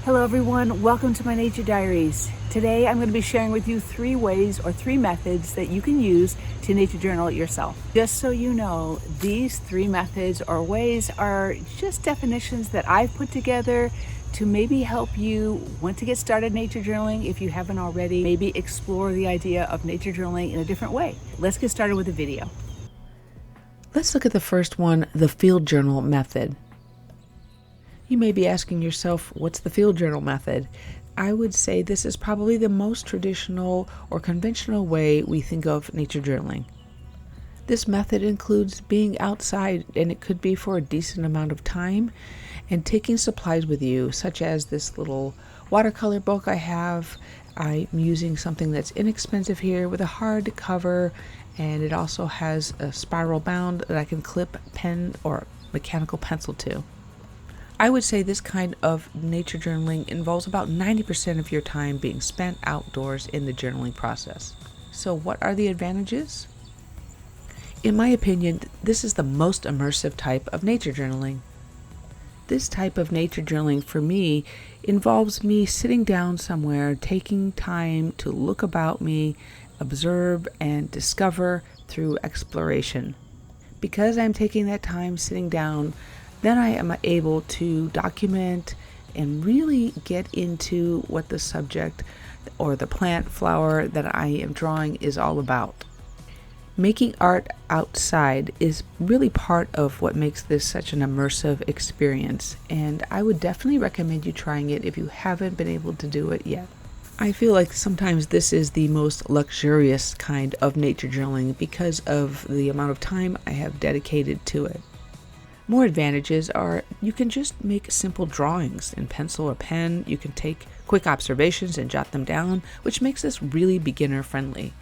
Hello everyone, welcome to my Nature Diaries. Today I'm going to be sharing with you 3 ways or 3 methods that you can use to nature journal yourself. Just so you know, these 3 methods or ways are just definitions that I've put together to maybe help you want to get started nature journaling if you haven't already. Maybe explore the idea of nature journaling in a different way. Let's get started with the video. Let's look at the first one, the field journal method. You may be asking yourself, what's the field journal method? I would say this is probably the most traditional or conventional way we think of nature journaling. This method includes being outside, and it could be for a decent amount of time, and taking supplies with you, such as this little watercolor book I have. I'm using something that's inexpensive here with a hard cover, and it also has a spiral bound that I can clip pen or mechanical pencil to. I would say this kind of nature journaling involves about 90% of your time being spent outdoors in the journaling process. So what are the advantages? In my opinion, this is the most immersive type of nature journaling. This type of nature journaling for me involves me sitting down somewhere, taking time to look about me, observe, and discover through exploration. Because I'm taking that time sitting down, then I am able to document and really get into what the subject or the plant, flower that I am drawing is all about. Making art outside is really part of what makes this such an immersive experience, and I would definitely recommend you trying it if you haven't been able to do it yet. I feel like sometimes this is the most luxurious kind of nature journaling because of the amount of time I have dedicated to it. More advantages are you can just make simple drawings in pencil or pen. You can take quick observations and jot them down, which makes this really beginner friendly.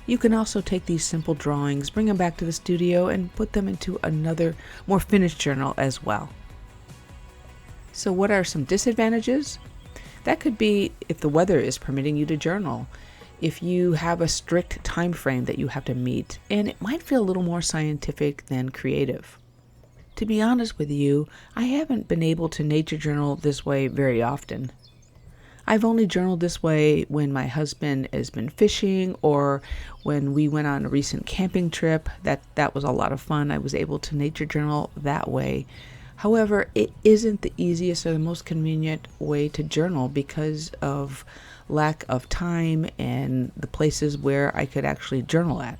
You can also take these simple drawings, bring them back to the studio, and put them into another more finished journal as well. So what are some disadvantages? That could be if the weather is permitting you to journal, if you have a strict time frame that you have to meet, and it might feel a little more scientific than creative. To be honest with you, I haven't been able to nature journal this way very often. I've only journaled this way when my husband has been fishing or when we went on a recent camping trip. That was a lot of fun. I was able to nature journal that way. However, it isn't the easiest or the most convenient way to journal because of lack of time and the places where I could actually journal at.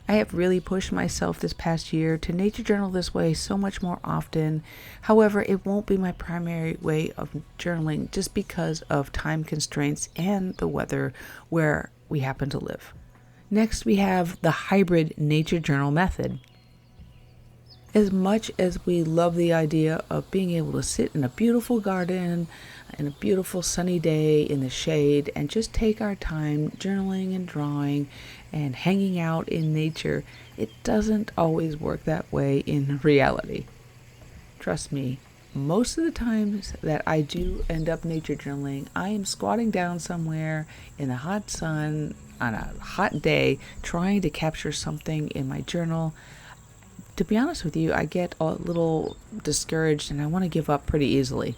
I have really pushed myself this past year to nature journal this way so much more often. However, it won't be my primary way of journaling just because of time constraints and the weather where we happen to live. Next, we have the hybrid nature journal method. As much as we love the idea of being able to sit in a beautiful garden and a beautiful sunny day in the shade and just take our time journaling and drawing and hanging out in nature, it doesn't always work that way in reality. Trust me, most of the times that I do end up nature journaling, I am squatting down somewhere in the hot sun on a hot day trying to capture something in my journal. To be honest with you, I get a little discouraged and I want to give up pretty easily.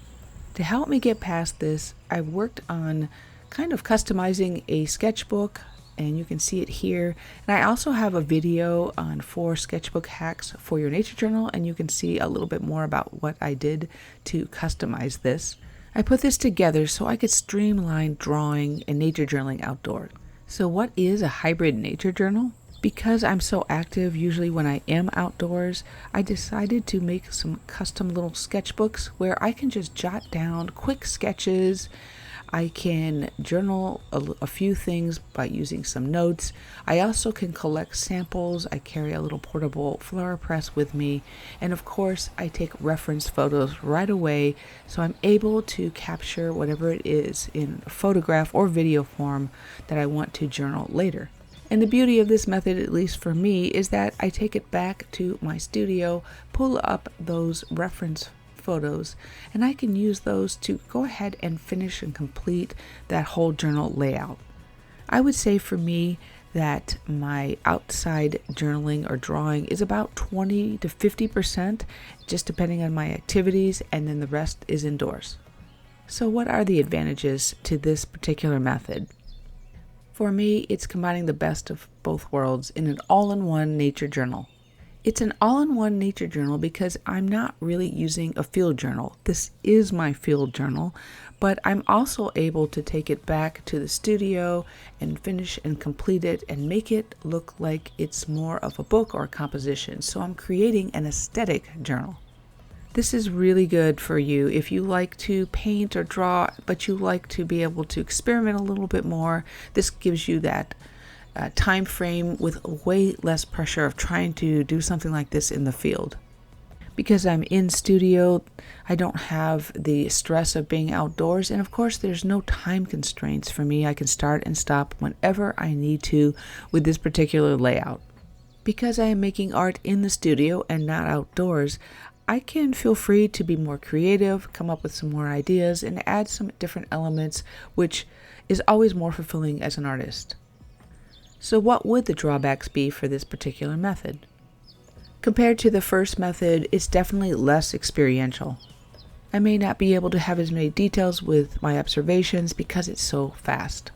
To help me get past this, I've worked on kind of customizing a sketchbook, and you can see it here. And I also have a video on 4 sketchbook hacks for your nature journal, and you can see a little bit more about what I did to customize this. I put this together so I could streamline drawing and nature journaling outdoors. So what is a hybrid nature journal? Because I'm so active usually when I am outdoors, I decided to make some custom little sketchbooks where I can just jot down quick sketches. I can journal a few things by using some notes. I also can collect samples. I carry a little portable flower press with me. And of course, I take reference photos right away, so I'm able to capture whatever it is in photograph or video form that I want to journal later. And the beauty of this method, at least for me, is that I take it back to my studio, pull up those reference photos, and I can use those to go ahead and finish and complete that whole journal layout. I would say for me that my outside journaling or drawing is about 20 to 50%, just depending on my activities, and then the rest is indoors. So what are the advantages to this particular method? For me, it's combining the best of both worlds in an all-in-one nature journal. It's an all-in-one nature journal because I'm not really using a field journal. This is my field journal, but I'm also able to take it back to the studio and finish and complete it and make it look like it's more of a book or a composition. So I'm creating an aesthetic journal. This is really good for you if you like to paint or draw, but you like to be able to experiment a little bit more. This gives you that time frame with way less pressure of trying to do something like this in the field. Because I'm in studio, I don't have the stress of being outdoors, and of course there's no time constraints for me. I can start and stop whenever I need to with this particular layout. Because I am making art in the studio and not outdoors, I can feel free to be more creative, come up with some more ideas, and add some different elements, which is always more fulfilling as an artist. So what would the drawbacks be for this particular method? Compared to the first method, it's definitely less experiential. I may not be able to have as many details with my observations because it's so fast.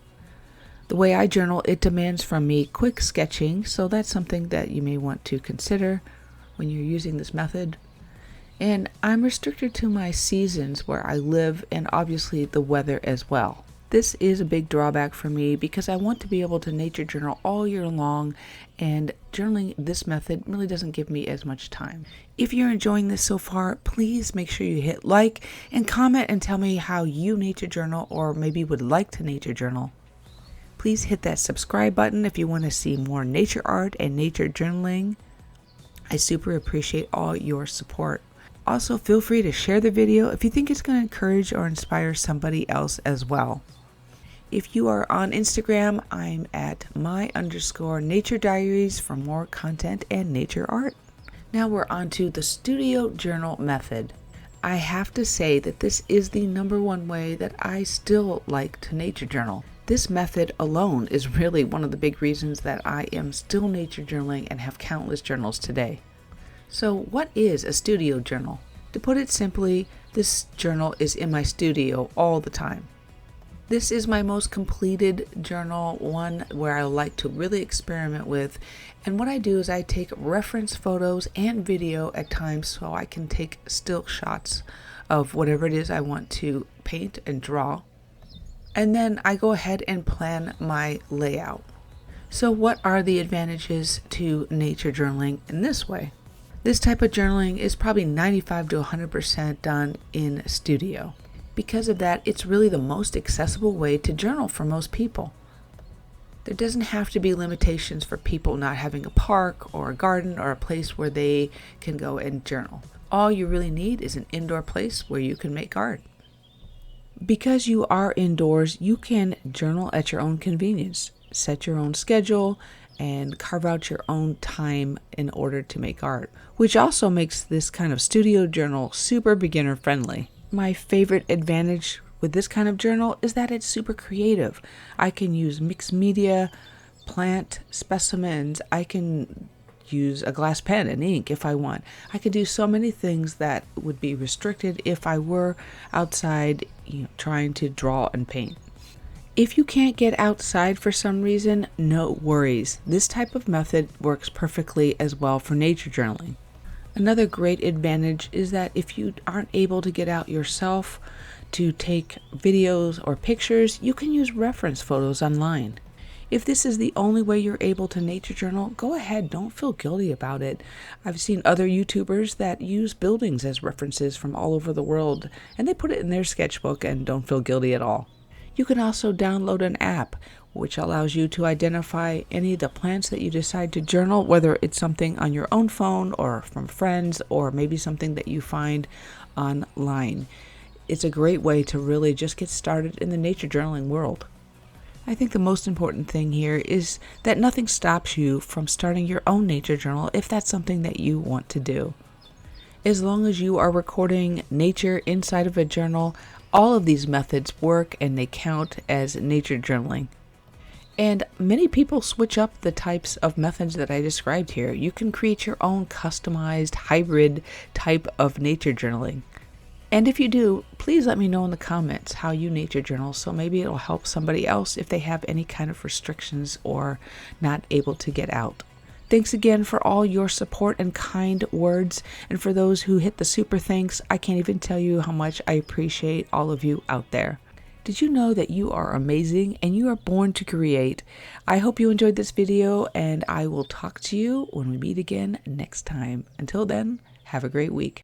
The way I journal, it demands from me quick sketching, so that's something that you may want to consider when you're using this method. And I'm restricted to my seasons where I live and obviously the weather as well. This is a big drawback for me because I want to be able to nature journal all year long, and journaling this method really doesn't give me as much time. If you're enjoying this so far, please make sure you hit like and comment and tell me how you nature journal or maybe would like to nature journal. Please hit that subscribe button if you want to see more nature art and nature journaling. I super appreciate all your support. Also, feel free to share the video if you think it's going to encourage or inspire somebody else as well. If you are on Instagram, I'm at @my_Nature Diaries for more content and nature art. Now we're on to the studio journal method. I have to say that this is the #1 way that I still like to nature journal. This method alone is really one of the big reasons that I am still nature journaling and have countless journals today. So what is a studio journal? To put it simply, this journal is in my studio all the time. This is my most completed journal, one where I like to really experiment with. And what I do is I take reference photos and video at times so I can take still shots of whatever it is I want to paint and draw. And then I go ahead and plan my layout. So what are the advantages to nature journaling in this way? This type of journaling is probably 95 to 100% done in studio. Because of that, it's really the most accessible way to journal for most people. There doesn't have to be limitations for people not having a park or a garden or a place where they can go and journal. All you really need is an indoor place where you can make art. Because you are indoors, you can journal at your own convenience. Set your own schedule and carve out your own time in order to make art, which also makes this kind of studio journal super beginner friendly. My favorite advantage with this kind of journal is that it's super creative. I can use mixed media, plant specimens. I can use a glass pen and ink if I want. I could do so many things that would be restricted if I were outside, trying to draw and paint. If you can't get outside for some reason, no worries. This type of method works perfectly as well for nature journaling. Another great advantage is that if you aren't able to get out yourself to take videos or pictures, you can use reference photos online. If this is the only way you're able to nature journal, go ahead, don't feel guilty about it. I've seen other YouTubers that use buildings as references from all over the world, and they put it in their sketchbook and don't feel guilty at all. You can also download an app which allows you to identify any of the plants that you decide to journal, whether it's something on your own phone or from friends or maybe something that you find online. It's a great way to really just get started in the nature journaling world. I think the most important thing here is that nothing stops you from starting your own nature journal if that's something that you want to do. As long as you are recording nature inside of a journal, all of these methods work and they count as nature journaling. And many people switch up the types of methods that I described here. You can create your own customized hybrid type of nature journaling. And if you do, please let me know in the comments how you nature journal, so maybe it'll help somebody else if they have any kind of restrictions or not able to get out. Thanks again for all your support and kind words, and for those who hit the super thanks, I can't even tell you how much I appreciate all of you out there. Did you know that you are amazing and you are born to create? I hope you enjoyed this video, and I will talk to you when we meet again next time. Until then, have a great week.